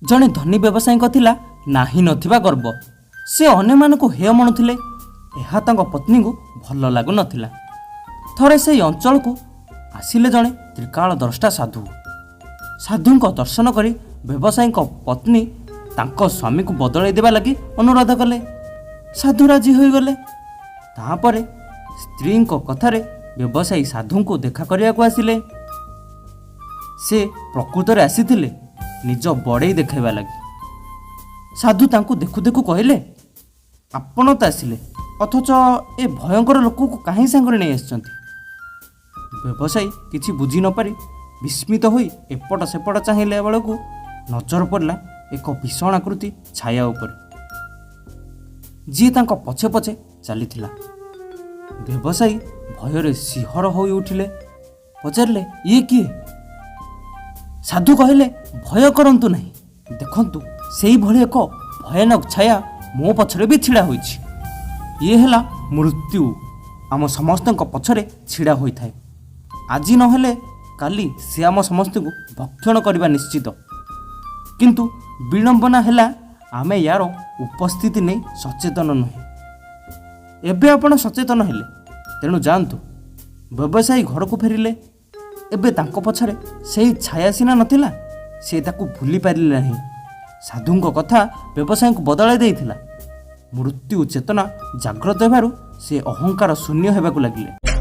जड़े धनी व्यवसायी थिला नाही नथिबा गर्व। से अन्य मानकु हेय मणुथिले। एहा तांक पत्नी को भल लागु नथिला। थरे से अंचल को आसिले जड़े त्रिकाल द्रष्टा साधु। साधु दर्शन करी व्यवसायी पत्नी तांको स्वामी को बदलाई देवा लगी अनुरोध कले। साधु राजी हो गले। तापरे स्त्री कथार व्यवसायी साधु को देखा करने को आसिले। से प्रकृत रे आसीथिले निज बड़े देखा लगी। साधु तांको देखु देखु कहले, आपण तो आसिले अथच ए भयंकर लोक को कहीं सांगरे नहीं आछंती। व्यवसायी किछि बुझी न पारी विस्मित होई एपट सेपट चाहिले बेलू नजर पड़ला एक भीषण आकृति छाया उपरे जी तांको पछे पछे चलीथिला। व्यवसायी भୟରେ सिंहर होई उठिले। पचारे ये किए? साधु कहले, भय करंतु नहीं, देखंतु सेई भली एक भयानक छाया मो पछरे भी छिड़ा होइछि। ये हैला मृत्यु आम समस्तक पछरे छिड़ा होई थाए। आज नहेले काली से आम समस्त को भक्षण करबा निश्चित। किंतु विडंबना हैला आमे यार उपस्थिति नहीं सचेतन नुहे। एबे आपण सचेतन हेले, तेणु जानतु। व्यवसायी घर को फेरिले। एबे तांको पछरे सेही छाया सीना नथिला, से ताकू भूली पारिले नहीं। साधुंको कथा व्यवसायी को बदलाई देइथिला। मृत्यु चेतना जाग्रत हेबारु से अहंकार शून्य हेबाकू लागिले।